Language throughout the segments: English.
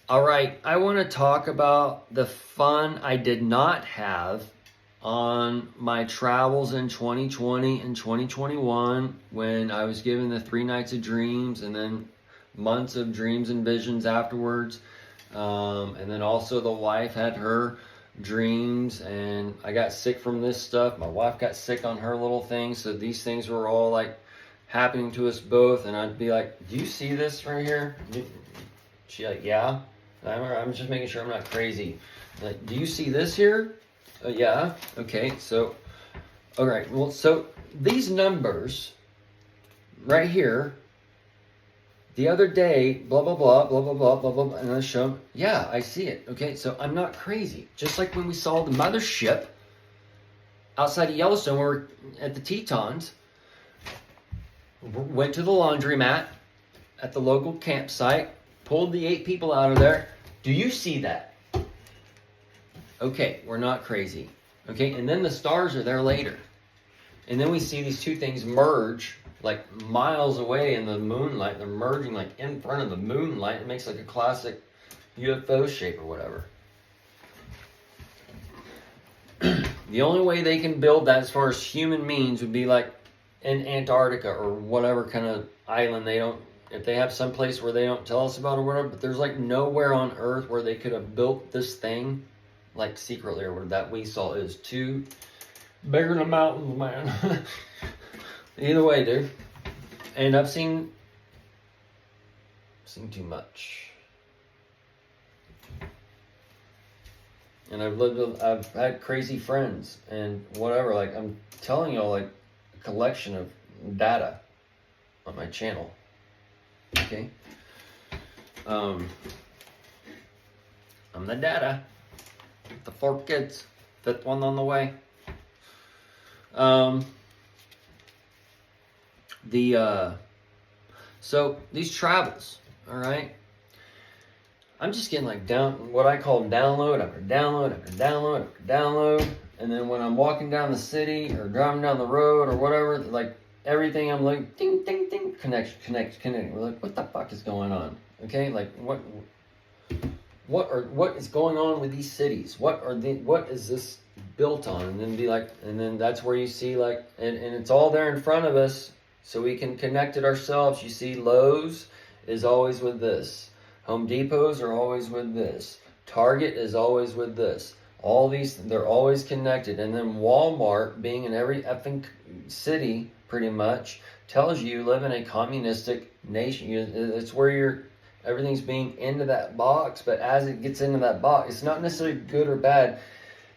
All right, I want to talk about the fun I did not have on my travels in 2020 and 2021 when I was given the 3 nights of dreams and then months of dreams and visions afterwards. And then also the wife had her dreams, and I got sick from this stuff. My wife got sick on her little things, so these things were all like happening to us both. And I'd be like, "Do you see this right here?" She like, "Yeah." I'm just making sure I'm not crazy. Like, "Do you see this here?" Yeah. Okay. So, all right. Well, so these numbers right here. The other day, blah blah blah blah blah blah blah blah, and I show them. Yeah, I see it. Okay, so I'm not crazy. Just like when we saw the mothership outside of Yellowstone, where we're at the Tetons, went to the laundromat at the local campsite, pulled the 8 people out of there. Do you see that? Okay, we're not crazy. Okay, and then the stars are there later. And then we see these two things merge like miles away in the moonlight. They're merging like in front of the moonlight. It makes like a classic UFO shape or whatever. The only way they can build that as far as human means would be like in Antarctica or whatever kind of island they don't, if they have some place where they don't tell us about or whatever, but there's like nowhere on Earth where they could have built this thing like secretly or whatever that we saw. Is too bigger than mountains, man. Either way, dude. And I've seen too much. And I've had crazy friends and whatever. Like, I'm telling y'all, like, a collection of data on my channel. Okay? I'm the data. The 4 kids. 5th one on the way. So these travels, all right, I'm just getting like what I call download after download after download after download. And then when I'm walking down the city or driving down the road or whatever, like everything I'm like, ding, ding, ding, connect. We're like, what the fuck is going on? Okay, like what is going on with these cities? What is this built on? And then that's where you see like, and it's all there in front of us. So we can connect it ourselves. You see Lowe's is always with this. Home Depots are always with this. Target is always with this. All these, they're always connected. And then Walmart, being in every effing city pretty much, tells you live in a communistic nation. It's where everything's being into that box. But as it gets into that box, it's not necessarily good or bad.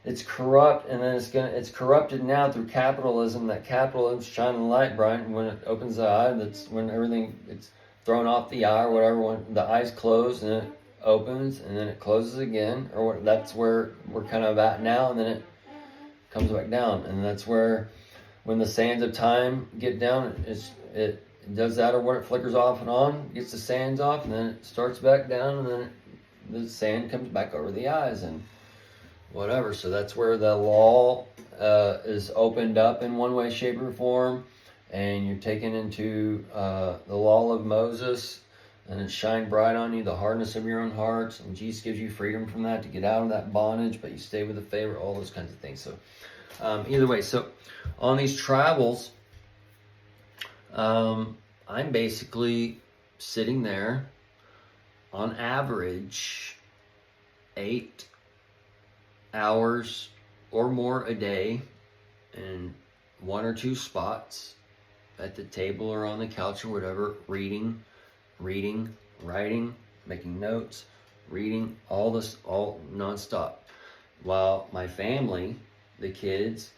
It's corrupt, and then it's corrupted now through capitalism. That capitalism's shining the light bright, and when it opens the eye, that's when everything it's thrown off the eye or whatever. When the eye's closed, and it opens, and then it closes again, that's where we're kind of at now, and then it comes back down, and that's where when the sands of time get down, it does that, or when it flickers off and on, gets the sands off, and then it starts back down, and then the sand comes back over the eyes, and whatever. So that's where the law is opened up in one way, shape, or form, and you're taken into the law of Moses, and it's shined bright on you, the hardness of your own hearts, and Jesus gives you freedom from that to get out of that bondage, but you stay with the favor, all those kinds of things. So either way, so on these travels, I'm basically sitting there on average 8 hours or more a day in 1 or 2 spots at the table or on the couch or whatever, reading, writing, making notes, reading, all nonstop, while my family, the kids,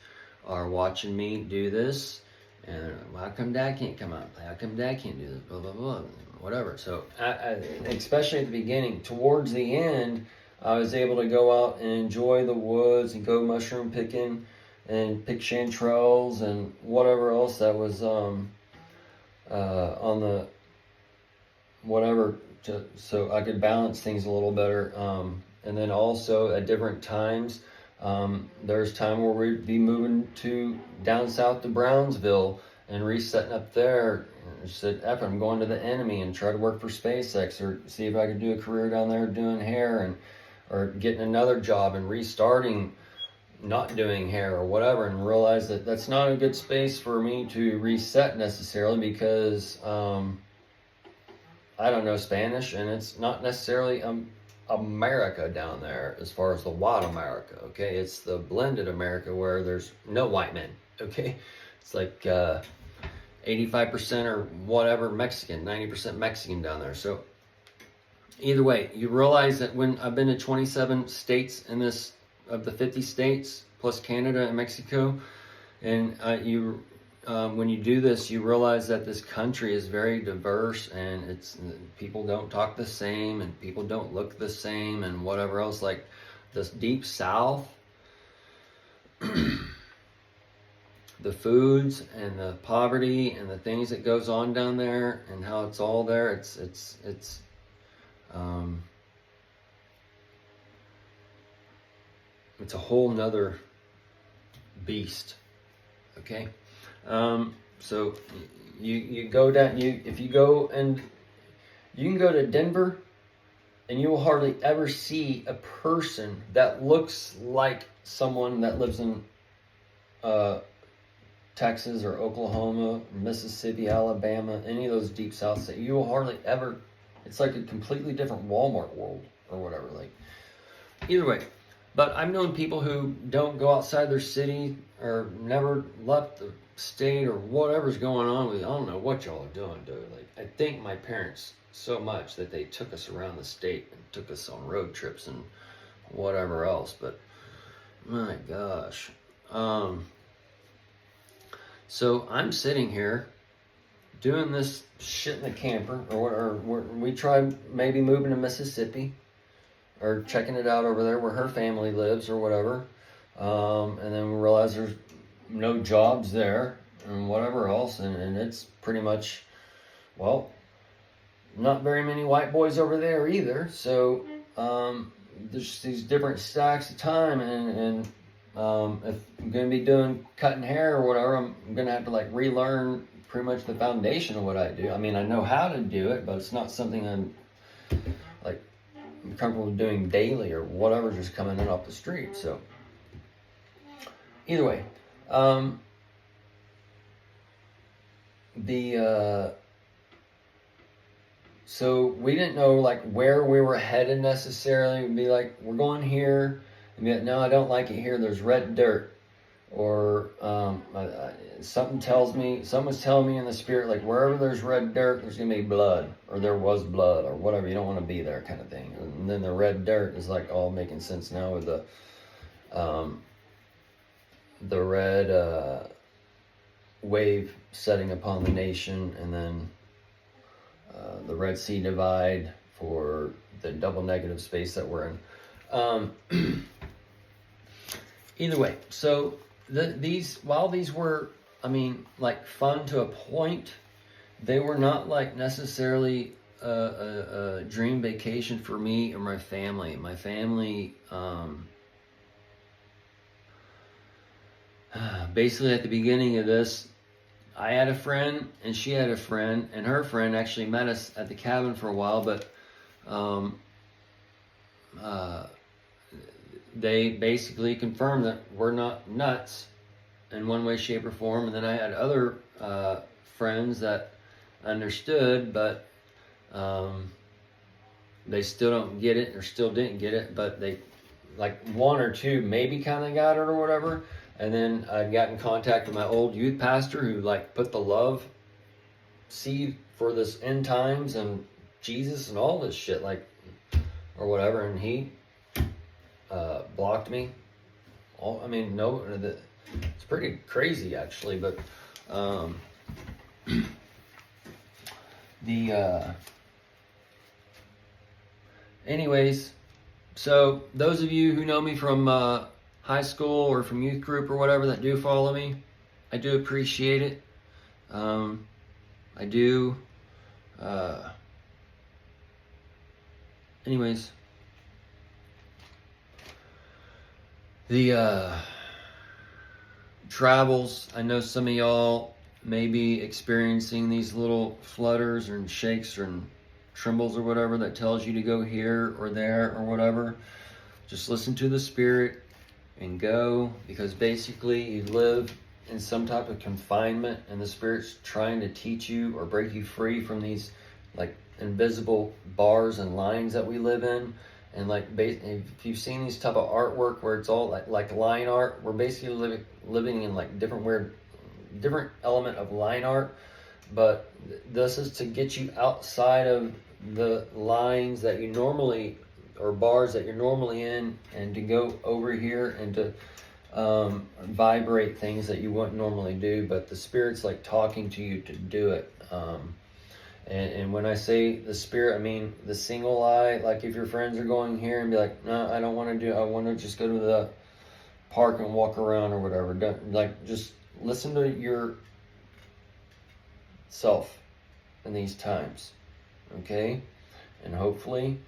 are watching me do this. And how come dad can't come out? How come dad can't do this? Blah blah blah, whatever. So especially at the beginning, towards the end, I was able to go out and enjoy the woods and go mushroom picking and pick chanterelles and whatever else that was on the whatever, so I could balance things a little better. And then also at different times, there's time where we'd be moving down south to Brownsville and resetting up there. I said, F, I'm going to the enemy and try to work for SpaceX or see if I could do a career down there doing hair, and or getting another job and restarting not doing hair or whatever, and realize that that's not a good space for me to reset necessarily, because I don't know Spanish, and it's not necessarily America down there as far as the white America, okay? It's the blended America where there's no white men, okay? It's like 85% or whatever Mexican, 90% Mexican down there. So either way, you realize that when I've been to 27 states in this, of the 50 states, plus Canada and Mexico, and when you do this, you realize that this country is very diverse, and people don't talk the same, and people don't look the same, and whatever else. Like this deep South, the foods and the poverty and the things that goes on down there, and how it's all there. It's a whole nother beast. Okay. So you go down, if you go, and you can go to Denver, and you will hardly ever see a person that looks like someone that lives in Texas or Oklahoma, Mississippi, Alabama, any of those deep South states. You will hardly ever. It's like a completely different Walmart world or whatever. Like, either way. But I've known people who don't go outside their city or never left the state or whatever's going on with you. I don't know what y'all are doing, dude. Like, I thank my parents so much that they took us around the state and took us on road trips and whatever else. But my gosh. So I'm sitting here doing this shit in the camper, or we tried maybe moving to Mississippi, or checking it out over there where her family lives or whatever. And then we realized there's no jobs there and whatever else. And it's pretty much, well, not very many white boys over there either. So there's these different stacks of time. And if I'm going to be doing cutting hair or whatever, I'm going to have to like relearn pretty much the foundation of what I do. I mean, I know how to do it, but it's not something I'm comfortable doing daily or whatever, just coming in off the street. So either way, so we didn't know like where we were headed necessarily. We'd be like, we're going here, and be like, no, I don't like it here, there's red dirt, or someone's telling me in the spirit, like, wherever there's red dirt, there's gonna be blood, or there was blood, or whatever. You don't want to be there, kind of thing. And then the red dirt is like all making sense now with the red wave setting upon the nation, and then the Red Sea divide for the double negative space that we're in. Either way, so while these were, I mean, like fun to a point, they were not like necessarily a dream vacation for me or my family. My family, basically at the beginning of this, I had a friend and she had a friend, and her friend actually met us at the cabin for a while, but they basically confirmed that we're not nuts in one way, shape, or form. And then I had other friends that understood, but they still don't get it, or still didn't get it, but they, like one or two maybe kind of got it or whatever. And then I got in contact with my old youth pastor who like put the love seed for this end times and Jesus and all this shit, like, or whatever, and he blocked me. It's pretty crazy actually, but anyways, so those of you who know me from high school or from youth group or whatever that do follow me, I do appreciate it. I do. Anyways, the travels, I know some of y'all maybe experiencing these little flutters and shakes and trembles or whatever that tells you to go here or there or whatever, just listen to the Spirit and go, because basically you live in some type of confinement and the Spirit's trying to teach you or break you free from these like invisible bars and lines that we live in. And like, if you've seen these type of artwork where it's all like line art, we're basically living in like different element of line art. But this is to get you outside of the lines that you normally, or bars that you're normally in, and to go over here and to vibrate things that you wouldn't normally do. But the Spirit's like talking to you to do it. And when I say the Spirit, I mean the single eye. Like if your friends are going here and be like, no, I don't want to do, I want to just go to the park and walk around or whatever. Like, just listen to yourself in these times, okay? And hopefully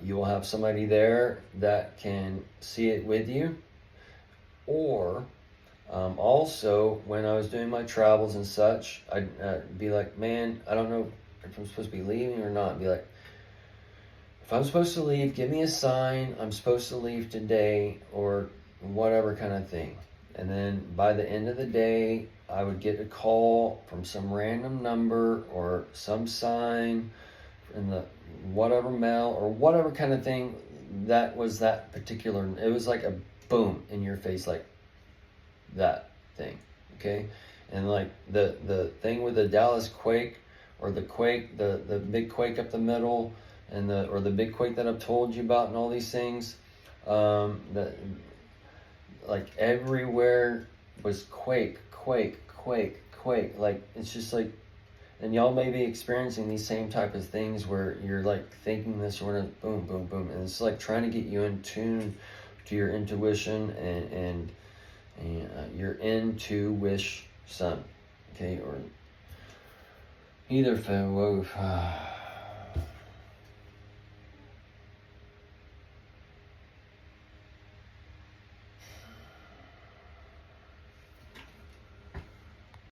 you will have somebody there that can see it with you. Or also, when I was doing my travels and such, I'd be like, man, I don't know if I'm supposed to be leaving or not. I'd be like, if I'm supposed to leave, give me a sign. I'm supposed to leave today, or whatever kind of thing. And then by the end of the day, I would get a call from some random number or some sign in the whatever mail or whatever kind of thing that was that particular. It was like a boom in your face, like that thing, okay? And like the thing with the Dallas quake, or the quake, the big quake up the middle, and the big quake that I've told you about, and all these things, that like everywhere was quake. Like, it's just like, and y'all may be experiencing these same type of things where you're like thinking this sort of boom, boom, boom, and it's like trying to get you in tune to your intuition and your intuition, okay, or either. Whoa.